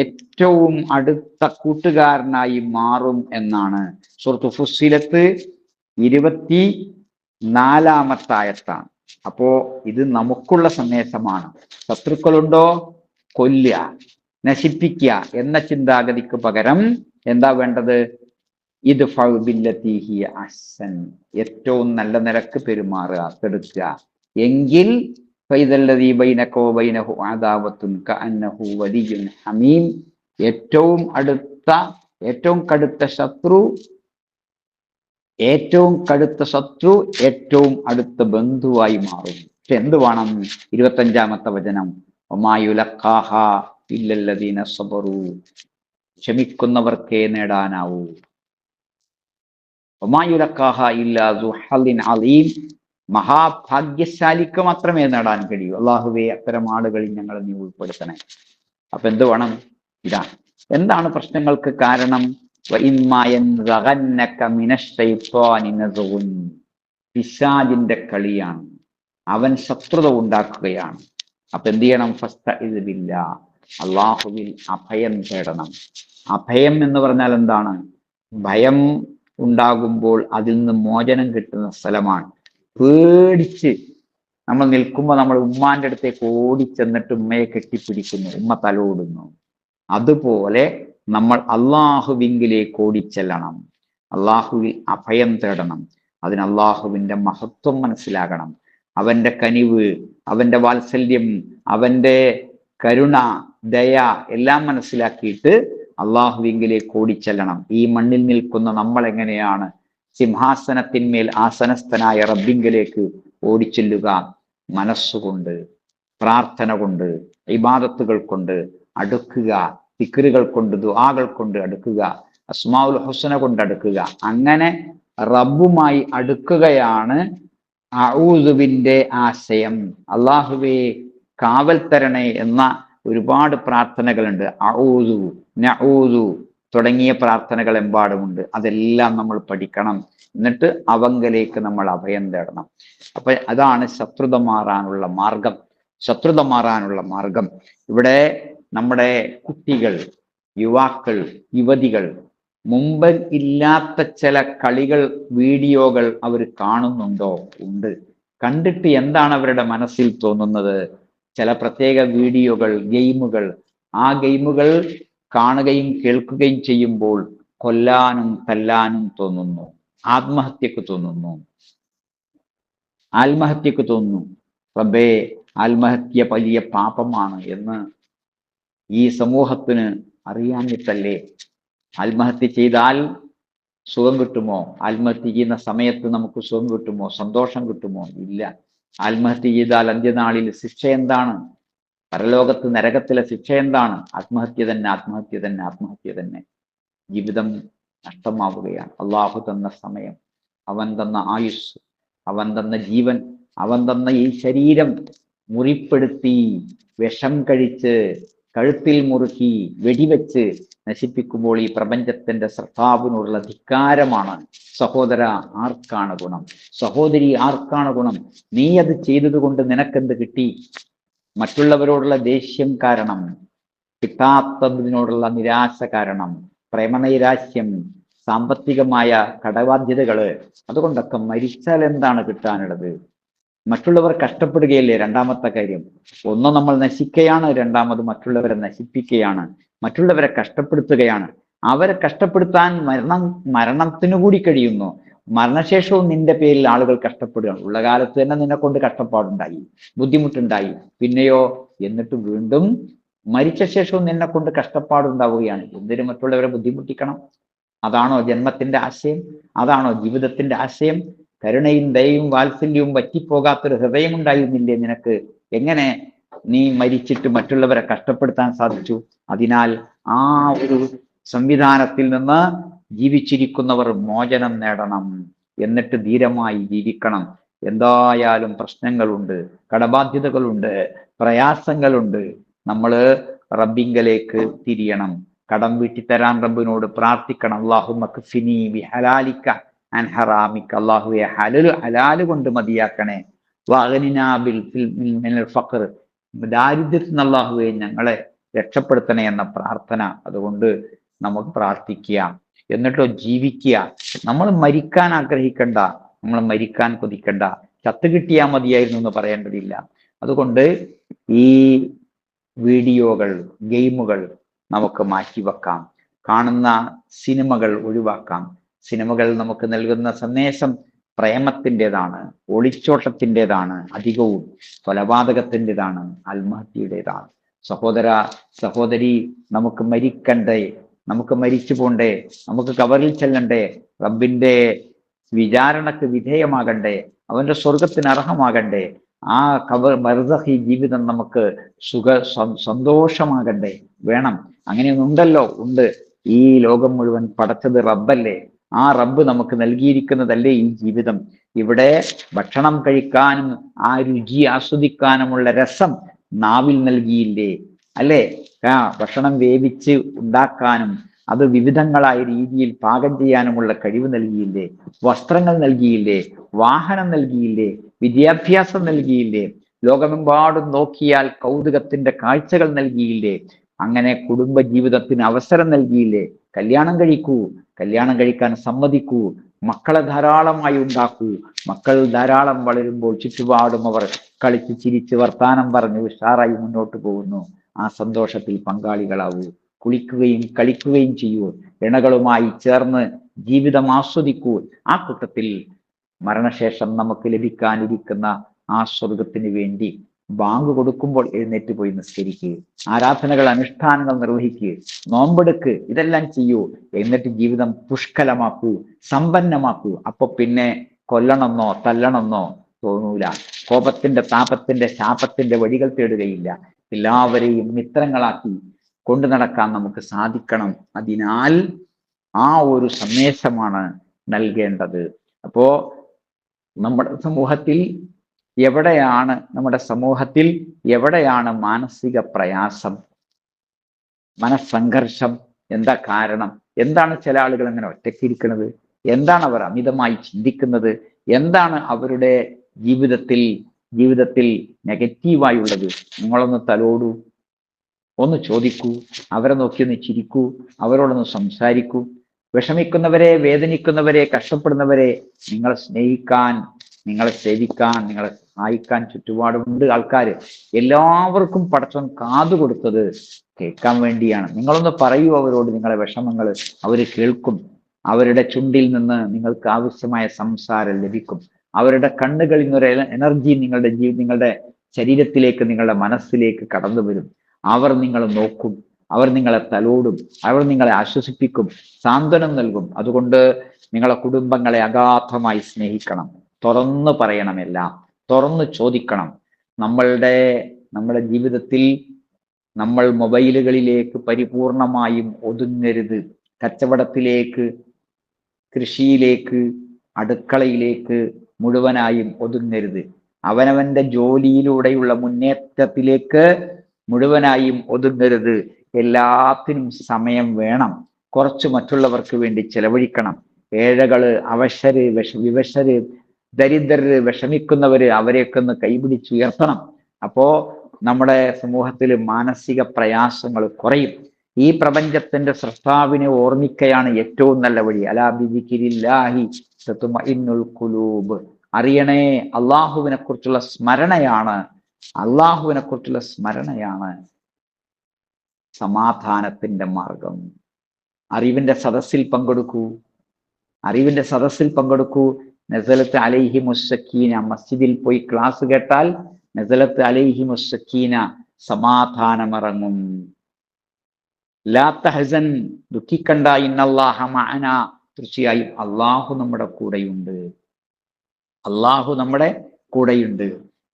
ഏറ്റവും അടുത്ത കൂട്ടുകാരനായി മാറും എന്നാണ്. സൂറത്ത് ഫുസ്സിലത്ത് 24-ാമത്തെ ആയത്താണ്. അപ്പോ ഇത് നമുക്കുള്ള സന്ദേശമാണ്. ശത്രുക്കളുണ്ടോ? കൊല്ലുക, നശിപ്പിക്കുക എന്ന ചിന്താഗതിക്ക് പകരം എന്താ വേണ്ടത്? ഇദ്ഫഉ ബില്ലത്തി ഹിയ അഹ്സൻ, ഏറ്റവും നല്ല നിലക്ക് പെരുമാറുക, തടുക്കുക. എങ്കിൽ ഫൈദല്ലദീ ബൈനക വബൈനഹു അദാവത്തുൻ കഅന്നഹു വലിയ്യുൻ ഹമീം, ഏറ്റവും കടുത്ത ശത്രു ഏറ്റവും അടുത്ത ബന്ധുവായി മാറും. പക്ഷെ എന്ത് വേണം? 25-ാമത്തെ വചനം, വമാ യുലഖാഹാ ഇല്ലല്ലദീന സബറൂ, ക്ഷമിക്കുന്നവർക്കേ നേടാനാവൂ. വമാ യുലഖാഹാ ഇല്ലാ ദു ഹളിൻ അലീം, മഹാഭാഗ്യശാലിക്ക് മാത്രമേ നേടാൻ കഴിയൂ. അല്ലാഹുവേ, അത്തരം ആളുകളിൽ ഞങ്ങളെ നീ ഉൾപ്പെടുത്തണേ. അപ്പൊ എന്ത് വേണം? ഇതാ എന്താണ് പ്രശ്നങ്ങൾക്ക് കാരണം? പിശാചിന്റെ കളിയാണ്, അവൻ ശത്രുത ഉണ്ടാക്കുകയാണ്. അപ്പൊ എന്ത് ചെയ്യണം? ഫസ്തഇദ് ബില്ലാഹ്, അല്ലാഹുവിൽ അഭയം തേടണം. അഭയം എന്ന് പറഞ്ഞാൽ എന്താണ്? ഭയം ഉണ്ടാകുമ്പോൾ അതിൽ നിന്ന് മോചനം കിട്ടുന്ന സ്ഥലമാണ്. പേടിച്ച് നമ്മൾ നിൽക്കുമ്പോൾ നമ്മൾ ഉമ്മാന്റെ അടുത്തേക്ക് ഓടിച്ചെന്നിട്ട് ഉമ്മയെ കെട്ടിപ്പിടിക്കുന്നു, ഉമ്മ തലോടുന്നു. അതുപോലെ നമ്മൾ അള്ളാഹുവിങ്കിലേക്ക് ഓടിച്ചെല്ലണം, അള്ളാഹുവിൽ അഭയം തേടണം. അതിന് അള്ളാഹുവിന്റെ മഹത്വം മനസ്സിലാകണം, അവന്റെ കനിവ്, അവന്റെ വാത്സല്യം, അവന്റെ കരുണ, ദയ എല്ലാം മനസ്സിലാക്കിയിട്ട് അള്ളാഹുവിങ്കിലേക്ക് ഓടിച്ചെല്ലണം. ഈ മണ്ണിൽ നിൽക്കുന്ന നമ്മൾ എങ്ങനെയാണ് സിംഹാസനത്തിന്മേൽ ആസനസ്ഥനായ റബ്ബിങ്കിലേക്ക് ഓടിച്ചെല്ലുക? മനസ്സുകൊണ്ട്, പ്രാർത്ഥന കൊണ്ട്, ഇബാദത്തുകൾ കൊണ്ട് അടുക്കുക, ദിക്റുകൾ കൊണ്ട്, ദുആകൾ കൊണ്ട് അടുക്കുക, അസ്മാഉൽ ഹുസ്ന കൊണ്ട് അടുക്കുക. അങ്ങനെ റബ്ബുമായി അടുക്കുകയാണ് അഊദുവിന്റെ ആശയം. അള്ളാഹുവേ കാവൽ തരണേ എന്ന ഒരുപാട് പ്രാർത്ഥനകളുണ്ട്. അഊദു, നഊദു തുടങ്ങിയ പ്രാർത്ഥനകൾ എമ്പാടുമുണ്ട്. അതെല്ലാം നമ്മൾ പഠിക്കണം. എന്നിട്ട് അവങ്കലേക്ക് നമ്മൾ അഭയം തേടണം. അപ്പൊ അതാണ് ശത്രുത മാറാനുള്ള മാർഗം. ഇവിടെ നമ്മുടെ കുട്ടികൾ, യുവാക്കൾ, യുവതികൾ മുമ്പ് ഇല്ലാത്ത ചില കളികൾ, വീഡിയോകൾ അവർ കാണുന്നുണ്ടോ? ഉണ്ട്. കണ്ടിട്ട് എന്താണ് അവരുടെ മനസ്സിൽ തോന്നുന്നത്? ചില പ്രത്യേക വീഡിയോകൾ, ഗെയിമുകൾ, ആ ഗെയിമുകൾ കാണുകയും കേൾക്കുകയും ചെയ്യുമ്പോൾ കൊല്ലാനും തല്ലാനും തോന്നുന്നു, ആത്മഹത്യക്ക് തോന്നുന്നു. റബ്ബേ, ആത്മഹത്യ വലിയ പാപമാണ് എന്ന് ഈ സമൂഹത്തിന് അറിയാഞ്ഞിട്ടല്ലേ? ആത്മഹത്യ ചെയ്താൽ സുഖം കിട്ടുമോ? ആത്മഹത്യ ചെയ്യുന്ന സമയത്ത് നമുക്ക് സുഖം കിട്ടുമോ? സന്തോഷം കിട്ടുമോ? ഇല്ല. ആത്മഹത്യ ചെയ്താൽ അന്ത്യനാളിൽ ശിക്ഷ എന്താണ്? പരലോകത്ത് നരകത്തിലെ ശിക്ഷ എന്താണ്? ആത്മഹത്യ തന്നെ. ജീവിതം നഷ്ടമാവുകയാണ്. അള്ളാഹു തന്ന സമയം, അവൻ തന്ന ആയുസ്, അവൻ തന്ന ജീവൻ, അവൻ തന്ന ഈ ശരീരം മുറിപ്പെടുത്തി, വിഷം കഴിച്ച്, കഴുത്തിൽ മുറുക്കി, വെടിവെച്ച് നശിപ്പിക്കുമ്പോൾ ഈ പ്രപഞ്ചത്തിന്റെ സൃഷ്ടാവിനുള്ള ധിക്കാരമാണ്. സഹോദര, ആർക്കാണ് ഗുണം? സഹോദരി, ആർക്കാണ് ഗുണം? നീ അത് ചെയ്തത് കൊണ്ട് നിനക്കെന്ത് കിട്ടി? മറ്റുള്ളവരോടുള്ള ദേഷ്യം കാരണം, കിട്ടാത്തതിനോടുള്ള നിരാശ കാരണം, പ്രേമനൈരാശ്യം, സാമ്പത്തികമായ കടബാധ്യതകള്, അതുകൊണ്ടൊക്കെ മരിച്ചാൽ എന്താണ് കിട്ടാനുള്ളത്? മറ്റുള്ളവർ കഷ്ടപ്പെടുകയല്ലേ രണ്ടാമത്തെ കാര്യം. ഒന്ന് നമ്മൾ നശിക്കുകയാണ്, രണ്ടാമത് മറ്റുള്ളവരെ നശിപ്പിക്കുകയാണ്, മറ്റുള്ളവരെ കഷ്ടപ്പെടുത്തുകയാണ്. അവരെ കഷ്ടപ്പെടുത്താൻ മരണത്തിനു കൂടി കഴിയുന്നു. മരണശേഷവും നിന്റെ പേരിൽ ആളുകൾ കഷ്ടപ്പെടുകയാണ്. ഉള്ള കാലത്ത് തന്നെ നിന്നെ കൊണ്ട് കഷ്ടപ്പാടുണ്ടായി, ബുദ്ധിമുട്ടുണ്ടായി. പിന്നെയോ എന്നിട്ട് വീണ്ടും മരിച്ച ശേഷവും നിന്നെ കൊണ്ട് കഷ്ടപ്പാടുണ്ടാവുകയാണ്. എന്തിനു മറ്റുള്ളവരെ ബുദ്ധിമുട്ടിക്കണം? അതാണോ ജന്മത്തിന്റെ ആശയം? അതാണോ ജീവിതത്തിന്റെ ആശയം? കരുണയും ദയയും വാത്സല്യവും വറ്റിപ്പോകാത്തൊരു ഹൃദയമുണ്ടായിരുന്നില്ലേ നിനക്ക്? എങ്ങനെ നീ മരിച്ചിട്ട് മറ്റുള്ളവരെ കഷ്ടപ്പെടുത്താൻ സാധിച്ചു? അതിനാൽ ആ ഒരു സംവിധാനത്തിൽ നിന്ന് ജീവിച്ചിരിക്കുന്നവർ മോചനം നേടണം, എന്നിട്ട് ധീരമായി ജീവിക്കണം. എന്തായാലും പ്രശ്നങ്ങളുണ്ട്, കടബാധ്യതകളുണ്ട്, പ്രയാസങ്ങളുണ്ട്. നമ്മൾ റബ്ബിങ്കലേക്ക് തിരിയണം. കടം വീട്ടിത്തരാൻ റബ്ബിനോട് പ്രാർത്ഥിക്കണം. അല്ലാഹുമ്മ ക്ഫിനി ബിഹലാലിക അൻ ഹറാമിക. അല്ലാഹുവേ ഹലാല് കൊണ്ട് മതിയാക്കണേ. വഅഗ്നിനാ മിനൽ ഫഖർ. ദാരിദ്ര്യത്തിൽ നിന്ന് അല്ലാഹുവേ ഞങ്ങളെ രക്ഷപ്പെടുത്തണേ എന്ന പ്രാർത്ഥന അതുകൊണ്ട് നമുക്ക് പ്രാർത്ഥിക്കുക. എന്നിട്ടോ ജീവിക്കുക. നമ്മൾ മരിക്കാൻ ആഗ്രഹിക്കണ്ട, നമ്മൾ മരിക്കാൻ കൊതിക്കണ്ട. ചത്ത് കിട്ടിയാൽ മതിയായിരുന്നു എന്ന് പറയേണ്ടതില്ല. അതുകൊണ്ട് ഈ വീഡിയോകൾ, ഗെയിമുകൾ നമുക്ക് മാറ്റിവെക്കാം. കാണുന്ന സിനിമകൾ ഒഴിവാക്കാം. സിനിമകൾ നമുക്ക് നൽകുന്ന സന്ദേശം പ്രേമത്തിൻ്റെതാണ്, ഒളിച്ചോട്ടത്തിൻ്റെതാണ്, അധികവും കൊലപാതകത്തിൻ്റെതാണ്, ആത്മഹത്യയുടേതാണ്. സഹോദര സഹോദരി, നമുക്ക് മരിക്കണ്ടേ, നമുക്ക് മരിച്ചു പോണ്ടേ, നമുക്ക് കബറിൽ ചെല്ലണ്ടേ, റബ്ബിന്റെ വിചാരണക്ക് വിധേയമാകണ്ടേ, അവന്റെ സ്വർഗത്തിന് അർഹമാകണ്ടേ, ആ ബർസഖി ജീവിതം നമുക്ക് സന്തോഷമാകണ്ടേ, വേണം. അങ്ങനെയൊന്നുണ്ടല്ലോ, ഉണ്ട്. ഈ ലോകം മുഴുവൻ പടച്ചത് റബ്ബല്ലേ. ആ റബ്ബ് നമുക്ക് നൽകിയിരിക്കുന്നതല്ലേ ഈ ജീവിതം. ഇവിടെ ഭക്ഷണം കഴിക്കാനും ആ രുചി ആസ്വദിക്കാനുമുള്ള രസം നാവിൽ നൽകിയില്ലേ, അല്ലേ? ഭക്ഷണം വേവിച്ച് ഉണ്ടാക്കാനും അത് വിവിധങ്ങളായ രീതിയിൽ പാകം ചെയ്യാനുമുള്ള കഴിവ് നൽകിയില്ലേ? വസ്ത്രങ്ങൾ നൽകിയില്ലേ? വാഹനം നൽകിയില്ലേ? വിദ്യാഭ്യാസം നൽകിയില്ലേ? ലോകമെമ്പാടും നോക്കിയാൽ കൗതുകത്തിന്റെ കാഴ്ചകൾ നൽകിയില്ലേ? അങ്ങനെ കുടുംബ ജീവിതത്തിന് അവസരം നൽകിയില്ലേ? കല്യാണം കഴിക്കൂ, കല്യാണം കഴിക്കാൻ സമ്മതിക്കൂ, മക്കളെ ധാരാളമായി ഉണ്ടാക്കൂ. മക്കൾ ധാരാളം വളരുമ്പോൾ ചുറ്റുപാടും അവർ കളിച്ച് ചിരിച്ച് വർത്താനം പറഞ്ഞ് ഉഷാറായി മുന്നോട്ട് പോകുന്നു. ആ സന്തോഷത്തിൽ പങ്കാളികളാവൂ. കുളിക്കുകയും കളിക്കുകയും ചെയ്യൂ. ഇണകളുമായി ചേർന്ന് ജീവിതം ആസ്വദിക്കൂ. ആ കൂട്ടത്തിൽ മരണശേഷം നമുക്ക് ലഭിക്കാനിരിക്കുന്ന ആ സ്വർഗത്തിന് വേണ്ടി ബാങ്ക് കൊടുക്കുമ്പോൾ എഴുന്നേറ്റ് പോയി നിസ്കരിക്കുക, ആരാധനകൾ അനുഷ്ഠാനങ്ങൾ നിർവഹിക്കുക, നോമ്പെടുക്ക്, ഇതെല്ലാം ചെയ്യൂ. എന്നിട്ട് ജീവിതം പുഷ്കലമാക്കൂ, സമ്പന്നമാക്കൂ. അപ്പൊ പിന്നെ കൊല്ലണമെന്നോ തല്ലണമെന്നോ തോന്നൂല. കോപത്തിന്റെ, താപത്തിന്റെ, ശാപത്തിന്റെ വഴികൾ തേടുകയില്ല. എല്ലാവരെയും മിത്രങ്ങളാക്കി കൊണ്ടു നടക്കാൻ നമുക്ക് സാധിക്കണം. അതിനാൽ ആ ഒരു സന്ദേശമാണ് നൽകേണ്ടത്. അപ്പോ നമ്മുടെ സമൂഹത്തിൽ എവിടെയാണ് മാനസിക പ്രയാസം, മനസ്സംഘർഷം? എന്താ കാരണം? എന്താണ് ചില ആളുകൾ അങ്ങനെ ഒറ്റയ്ക്കിരിക്കുന്നത്? എന്താണ് അവർ അമിതമായി ചിന്തിക്കുന്നത്? എന്താണ് അവരുടെ ജീവിതത്തിൽ നെഗറ്റീവായുള്ളത്? നിങ്ങളൊന്ന് തലോടൂ, ഒന്ന് ചോദിക്കൂ, അവരെ നോക്കി ഒന്ന് ചിരിക്കൂ, അവരോടൊന്ന് സംസാരിക്കൂ. വിഷമിക്കുന്നവരെ, വേദനിക്കുന്നവരെ, കഷ്ടപ്പെടുന്നവരെ നിങ്ങളെ സ്നേഹിക്കാൻ, നിങ്ങളെ സേവിക്കാൻ, നിങ്ങളെ സഹായിക്കാൻ ചുറ്റുപാടുമുണ്ട് ആൾക്കാർ. എല്ലാവർക്കും പടച്ചവൻ കാതു കൊടുത്തത് കേൾക്കാൻ വേണ്ടിയാണ്. നിങ്ങളൊന്ന് പറയൂ അവരോട് നിങ്ങളെ വിഷമങ്ങൾ, അവർ കേൾക്കും. അവരുടെ ചുണ്ടിൽ നിന്ന് നിങ്ങൾക്ക് ആവശ്യമായ സംസാരം ലഭിക്കും. അവരുടെ കണ്ണുകളിൽ നിന്നൊരു എനർജി നിങ്ങളുടെ ശരീരത്തിലേക്ക്, നിങ്ങളുടെ മനസ്സിലേക്ക് കടന്നു വരും. അവർ നിങ്ങളെ നോക്കും, അവർ നിങ്ങളെ തലോടും, അവർ നിങ്ങളെ ആശ്വസിപ്പിക്കും, സാന്ത്വനം നൽകും. അതുകൊണ്ട് നിങ്ങളെ കുടുംബങ്ങളെ അഗാധമായി സ്നേഹിക്കണം, തുറന്നു പറയണമെല്ലാം, തുറന്നു ചോദിക്കണം. നമ്മുടെ ജീവിതത്തിൽ നമ്മൾ മൊബൈലുകളിലേക്ക് പരിപൂർണമായും ഒതുങ്ങരുത്. കച്ചവടത്തിലേക്ക്, കൃഷിയിലേക്ക്, അടുക്കളയിലേക്ക് മുഴുവനായും ഒതുങ്ങരുത്. അവനവന്റെ ജോലിയിലൂടെയുള്ള മുന്നേറ്റത്തിലേക്ക് മുഴുവനായും ഒതുങ്ങരുത്. എല്ലാത്തിനും സമയം വേണം. കുറച്ച് മറ്റുള്ളവർക്ക് വേണ്ടി ചെലവഴിക്കണം. ഏഴകള്, അവശര്, വിവശര്, ദരിദ്രര്, വിഷമിക്കുന്നവര്, അവരെയൊക്കെ ഒന്ന് കൈപിടിച്ചുയർത്തണം. അപ്പോ നമ്മുടെ സമൂഹത്തിൽ മാനസിക പ്രയാസങ്ങൾ കുറയും. ഈ പ്രപഞ്ചത്തിന്റെ സൃഷ്ടാവിനെ ഓർമ്മിക്കയാണ് ഏറ്റവും നല്ല വഴി. അലാ ബിദിക്രില്ലാഹി തത്മഇന്നുൽ ഖുലൂബ്. അറിയണേ, അള്ളാഹുവിനെ കുറിച്ചുള്ള സ്മരണയാണ് സമാധാനത്തിന്റെ മാർഗം. അറിവിന്റെ സദസ്സിൽ പങ്കെടുക്കൂ. നസലത്ത് അലൈഹിമുസ് സക്കീന. മസ്ജിദിൽ പോയി ക്ലാസ് കേട്ടാൽ നസലത്ത് അലൈഹിമുസ് സക്കീന, സമാധാനമിറങ്ങും. ലാ തഹ്സൻ, ദുഃഖിക്കണ്ട, ഇന്നല്ലാഹ മഅനാ, തീർച്ചയായും അള്ളാഹു നമ്മുടെ കൂടെയുണ്ട്. അള്ളാഹു നമ്മുടെ കൂടെയുണ്ട്.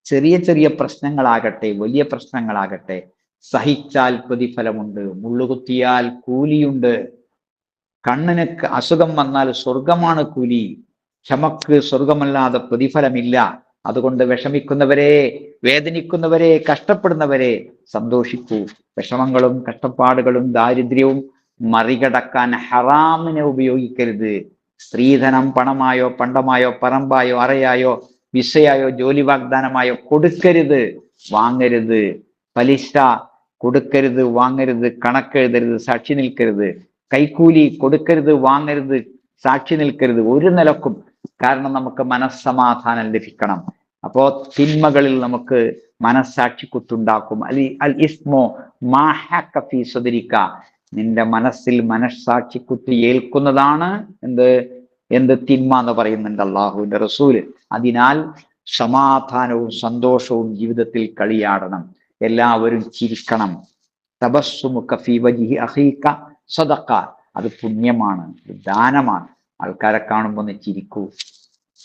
ചെറിയ ചെറിയ പ്രശ്നങ്ങളാകട്ടെ വലിയ പ്രശ്നങ്ങളാകട്ടെ സഹിച്ചാൽ പ്രതിഫലമുണ്ട്, മുള്ളുകുത്തിയാൽ കൂലിയുണ്ട്. കണ്ണിന് അസുഖം വന്നാൽ സ്വർഗമാണ് കൂലി, ക്ഷമക്ക് സ്വർഗമല്ലാതെ പ്രതിഫലമില്ല. അതുകൊണ്ട് വിഷമിക്കുന്നവരെ, വേദനിക്കുന്നവരെ, കഷ്ടപ്പെടുന്നവരെ സന്തോഷിക്കൂ. വിഷമങ്ങളും കഷ്ടപ്പാടുകളും ദാരിദ്ര്യവും മറികടക്കാൻ ഹറാമിനെ ഉപയോഗിക്കരുത്. സ്ത്രീധനം പണമായോ പണ്ടമായോ പറമ്പായോ അറയായോ വിസയായോ ജോലി വാഗ്ദാനമായോ കൊടുക്കരുത്, വാങ്ങരുത്. പലിശ കൊടുക്കരുത്, വാങ്ങരുത്. കണക്കെഴുതരുത്, സാക്ഷി നിൽക്കരുത്. കൈക്കൂലി കൊടുക്കരുത്, വാങ്ങരുത്, സാക്ഷി നിൽക്കരുത് ഒരു നിലക്കും. കാരണം നമുക്ക് മനസ്സമാധാനം ലഭിക്കണം. അപ്പോ തിന്മകളിൽ നമുക്ക് മനസ്സാക്ഷി കുത്തുണ്ടാക്കും. അൽ ഇസ്മോ മാഹി സ്വദരിക്ക, നിന്റെ മനസ്സിൽ മനസ്സാക്ഷി കുത്തി ഏൽക്കുന്നതാണ് എന്ത് തിന്മ എന്ന് പറയുന്നുണ്ട് അള്ളാഹുവിന്റെ റസൂല്. അതിനാൽ സമാധാനവും സന്തോഷവും ജീവിതത്തിൽ കളിയാടണം. എല്ലാവരും ചിരിക്കണം. തബസ്സുമുക ഫീ വജ്ഹി അഖീക സദഖ, അത് പുണ്യമാണ്, ദാനമാണ്. ആൾക്കാരെ കാണുമ്പോൾ ഒന്ന് ചിരിക്കൂ,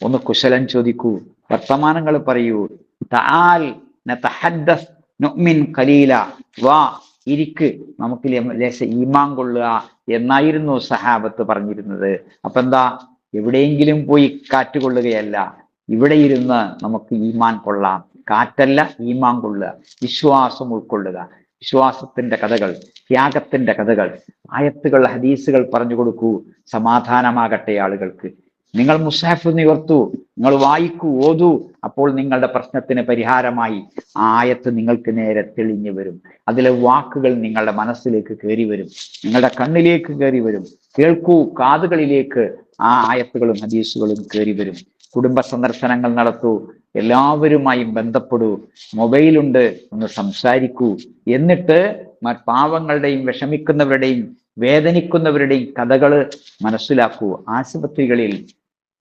ഒന്ന് കുശലം ചോദിക്കൂ, വർത്തമാനങ്ങൾ പറയൂ. തആൽ നതഹദ്ദസ് നുഅ്മിൻ ഖലീല, വാ ഇരിക്ക്, നമുക്ക് ലേശം ഈമാൻ കൊള്ളുക എന്നായിരുന്നു സഹാബത്ത് പറഞ്ഞിരുന്നത്. അപ്പൊ എന്താ, എവിടെയെങ്കിലും പോയി കാറ്റ് കൊള്ളുകയല്ല, ഇവിടെ ഇരുന്ന് നമുക്ക് ഈമാൻ കൊള്ളാം. കാറ്റല്ല, ഈമാൻ കൊള്ളുക, വിശ്വാസം ഉൾക്കൊള്ളുക. വിശ്വാസത്തിന്റെ കഥകൾ, ത്യാഗത്തിന്റെ കഥകൾ, ആയത്തുകൾ, ഹദീസുകൾ പറഞ്ഞു കൊടുക്കൂ. സമാധാനമാകട്ടെ ആളുകൾക്ക്. നിങ്ങൾ മുസ്ഹഫ് നിവർത്തൂ, നിങ്ങൾ വായിക്കൂ, ഓതൂ. അപ്പോൾ നിങ്ങളുടെ പ്രശ്നത്തിന് പരിഹാരമായി ആ ആയത്ത് നിങ്ങൾക്ക് നേരെ തെളിഞ്ഞു വരും. അതിലെ വാക്കുകൾ നിങ്ങളുടെ മനസ്സിലേക്ക് കയറി വരും, നിങ്ങളുടെ കണ്ണിലേക്ക് കയറി വരും. കേൾക്കൂ, കാതുകളിലേക്ക് ആ ആയത്തുകളും ഹദീസുകളും കയറി വരും. കുടുംബ സന്ദർശനങ്ങൾ നടത്തൂ, എല്ലാവരുമായും ബന്ധപ്പെടൂ. മൊബൈലുണ്ട്, ഒന്ന് സംസാരിക്കൂ. എന്നിട്ട് പാവങ്ങളുടെയും വിഷമിക്കുന്നവരുടെയും വേദനിക്കുന്നവരുടെയും കഥകൾ മനസ്സിലാക്കൂ. ആശുപത്രികളിൽ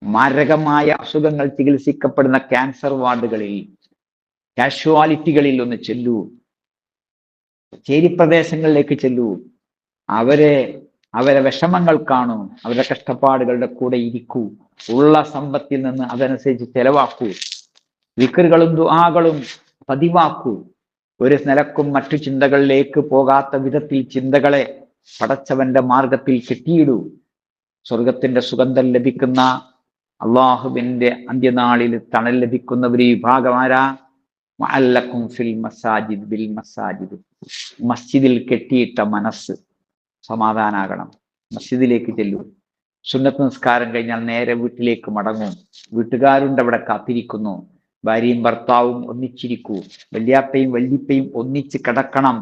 മാരകമായ അസുഖങ്ങൾ ചികിത്സിക്കപ്പെടുന്ന ക്യാൻസർ വാർഡുകളിൽ, കാഷ്വാലിറ്റികളിൽ ഒന്ന് ചെല്ലൂ. ചേരി പ്രദേശങ്ങളിലേക്ക് ചെല്ലൂ. അവരെ വിഷമങ്ങൾ കാണൂ, അവരുടെ കഷ്ടപ്പാടുകളുടെ കൂടെ ഇരിക്കൂ. ഉള്ള സമ്പത്തിൽ നിന്ന് അതനുസരിച്ച് ചെലവാക്കൂ. വിക്റുകളും ദുആകളും പതിവാക്കൂ. ഒരു നിലക്കും മറ്റു ചിന്തകളിലേക്ക് പോകാത്ത വിധത്തിൽ ചിന്തകളെ പടച്ചവന്റെ മാർഗത്തിൽ കെട്ടിയിടൂ. സ്വർഗത്തിന്റെ സുഗന്ധം ലഭിക്കുന്ന, അള്ളാഹുവിന്റെ അന്ത്യനാളിൽ തണൽ ലഭിക്കുന്ന ഒരു വിഭാഗമാരാ? മഅല്ലക്കും ഫിൽ മസാജിദ് ബിൽ മസാജിദ്, മസ്ജിദിൽ കെട്ടിയിട്ട മനസ്സ് സമാധാനാകണം. മസ്ജിദിലേക്ക് ചെല്ലൂ. സുന്നത്ത് നിസ്കാരം കഴിഞ്ഞാൽ നേരെ വീട്ടിലേക്ക് മടങ്ങും. വീട്ടുകാരുണ്ട് അവിടെ കാത്തിരിക്കുന്നു. ഭാര്യയും ഭർത്താവും ഒന്നിച്ചിരിക്കൂ. വല്യാപ്പയും വല്യപ്പയും ഒന്നിച്ച് കിടക്കണം.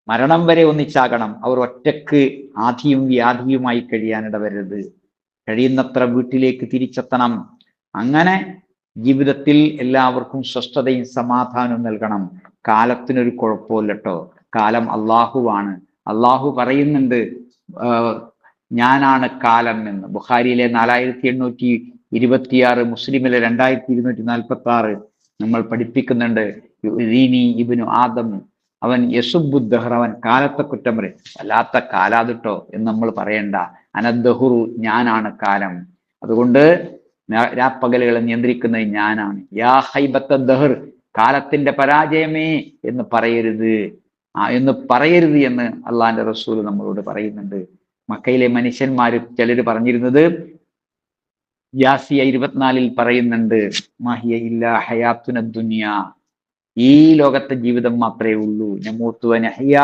മരണം വരെ ഒന്നിച്ചാകണം. അവർ ഒറ്റക്ക് ആധിയും വ്യാധിയുമായി കഴിയാനിടവരരുത്. കഴിയുന്നത്ര വീട്ടിലേക്ക് തിരിച്ചെത്തണം. അങ്ങനെ ജീവിതത്തിൽ എല്ലാവർക്കും സ്വസ്ഥതയും സമാധാനവും നൽകണം. കാലത്തിനൊരു കുഴപ്പമില്ലട്ടോ. കാലം അള്ളാഹുവാണ്. അള്ളാഹു പറയുന്നുണ്ട്, ഞാനാണ് കാലം എന്ന്. ബുഖാരിയിലെ 4826, മുസ്ലിമിലെ 2246 നമ്മൾ പഠിപ്പിക്കുന്നുണ്ട്. ഇബ്നു ആദം, അവൻ യസുബുദ്ദഹർ, അവൻ കാലത്തെ കുറ്റം പറയും. വല്ലാത്ത കാലാതിട്ടോ എന്ന് നമ്മൾ പറയണ്ട. അനദ്ദഹുറു, ഞാനാണ് കാലം. അതുകൊണ്ട് രാപ്പകലുകളെ നിയന്ത്രിക്കുന്നത് ഞാനാണ്. യാ ഹൈബത്ത ദഹർ, കാലത്തിന്റെ പരാജയമേ എന്ന് പറയരുത് എന്ന് അള്ളാന്റെ റസൂൽ നമ്മളോട് പറയുന്നുണ്ട്. മക്കയിലെ മനുഷ്യന്മാര് ചിലര് പറഞ്ഞിരുന്നത്, യാസിയ 24 പറയുന്നുണ്ട്, മഹിയ ഇല്ലാ ഹയാത്തുന ദുനിയ, ഈ ലോകത്തെ ജീവിതം മാത്രമേ ഉള്ളൂ. നമൂത്തു വനഹ്യ,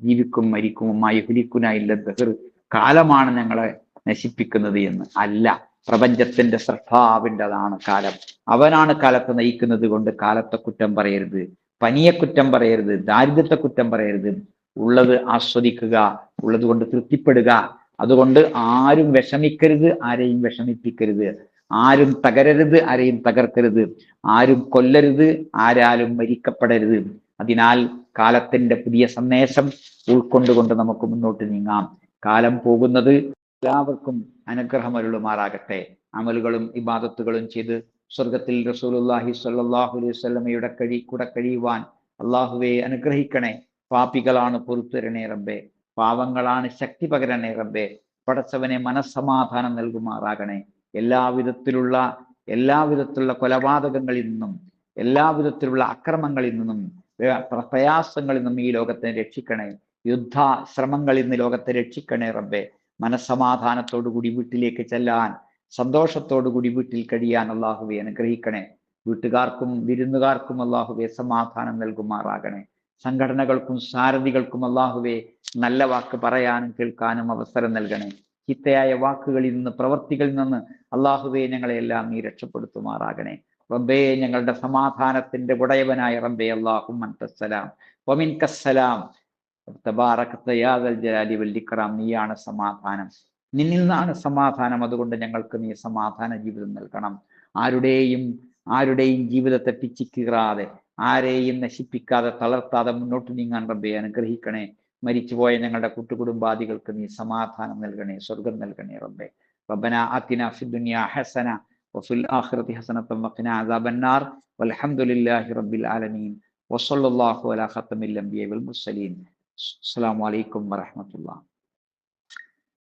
ജീവിക്കും മരിക്കും. യുഹ്ലികുന ഇല്ല ദഹർ, കാലമാണ് ഞങ്ങളെ നശിപ്പിക്കുന്നത് എന്ന്. അല്ല, പ്രപഞ്ചത്തിന്റെ സൃഷ്ടാവിൻ്റെതാണ് കാലം. അവനാണ് കാലത്തെ നയിക്കുന്നത്. കൊണ്ട് കാലത്തെ കുറ്റം പറയരുത്, പനിയെ കുറ്റം പറയരുത്, ദാരിദ്ര്യത്തെ കുറ്റം പറയരുത്. ഉള്ളത് ആസ്വദിക്കുക, ഉള്ളത് കൊണ്ട് തൃപ്തിപ്പെടുക. അതുകൊണ്ട് ആരും വിഷമിക്കരുത്, ആരെയും വിഷമിപ്പിക്കരുത്. ആരും തകരരുത്, ആരെയും തകർക്കരുത്. ആരും കൊല്ലരുത്, ആരാലും മരിക്കപ്പെടരുത്. അതിനാൽ കാലത്തിന്റെ പുതിയ സന്ദേശം ഉൾക്കൊണ്ടുകൊണ്ട് നമുക്ക് മുന്നോട്ട് നീങ്ങാം. കാലം പോകുന്നത് എല്ലാവർക്കും അനുഗ്രഹമരുളുമാറാകട്ടെ. അമലുകളും ഇബാദത്തുകളും ചെയ്ത് സ്വർഗത്തിൽ റസൂലുള്ളാഹി സ്വല്ലല്ലാഹു അലൈഹി വസല്ലമയുടെ കൂടെ കഴിയുവാൻ അള്ളാഹുവെ അനുഗ്രഹിക്കണേ. പാപികളാണ്, പൊറുത്തരണേ റബ്ബേ. പാവങ്ങളാണ്, ശക്തി പകരണേ റബ്ബേ. പടച്ചവനെ മനസ്സമാധാനം നൽകുമാറാകണേ. എല്ലാവിധത്തിലുള്ള എല്ലാവിധത്തിലുള്ള കൊലപാതകങ്ങളിൽ നിന്നും എല്ലാവിധത്തിലുള്ള അക്രമങ്ങളിൽ നിന്നും പ്രയാസങ്ങളിൽ നിന്നും ഈ ലോകത്തെ രക്ഷിക്കണേ. യുദ്ധ ശ്രമങ്ങളിൽ നിന്ന് ലോകത്തെ രക്ഷിക്കണേ റബ്ബെ. മനസ്സമാധാനത്തോടു കൂടി വീട്ടിലേക്ക് ചെല്ലാൻ, സന്തോഷത്തോടു കൂടി വീട്ടിൽ കഴിയാൻ അള്ളാഹുവെ അനുഗ്രഹിക്കണേ. വീട്ടുകാർക്കും വിരുന്നുകാർക്കും അള്ളാഹുവെ സമാധാനം നൽകുമാറാകണേ. സംഘടനകൾക്കും സാരഥികൾക്കും അള്ളാഹുവെ നല്ല വാക്ക് പറയാനും കേൾക്കാനും അവസരം നൽകണേ. ചീത്തയായ വാക്കുകളിൽ നിന്ന്, പ്രവർത്തികളിൽ നിന്ന് അള്ളാഹുവെ ഞങ്ങളെല്ലാം നീ രക്ഷപ്പെടുത്തുമാറാകണേ. റബ്ബേ, ഞങ്ങളുടെ സമാധാനത്തിന്റെ ഉടയവനായ റബ്ബേ, അല്ലാഹുമ്മ അൻതസ്സലാം വമിൻകസ്സലാം തബാറകത യാ ദൽ ജലാലി വൽ ഇക്റാം. നീയാണ് സമാധാനം, നിന്നിൽ നിന്നാണ് സമാധാനം. അതുകൊണ്ട് ഞങ്ങൾക്ക് നീ സമാധാന ജീവിതം നൽകണം. ആരുടെയും ജീവിതത്തെ പിച്ചിക്കീറാതെ, ആരെയും നശിപ്പിക്കാതെ, തളർത്താതെ മുന്നോട്ട് നീങ്ങാൻ റബ്ബെ അനുഗ്രഹിക്കണേ. മരിച്ചുപോയ ഞങ്ങളുടെ കൂട്ടുകുടുംബാദികൾക്ക് നീ സമാധാനം നൽകണേ, സ്വർഗം നൽകണേ റബ്ബെ. റബ്ബനാ ആതിനാ ഫിദ്ദുനിയാ ഹസന വഫിൽ ആഖിറതി ഹസനത വഖിനാ അദാബന്നാർ. വൽഹംദുലില്ലാഹി റബ്ബിൽ ആലമീൻ. വസല്ലല്ലാഹു അലാ ഖാതമിൽ അംബിയാ വൽ മുർസലീൻ. അസ്സലാമു അലൈക്കും വറഹ്മത്തുള്ളാഹി.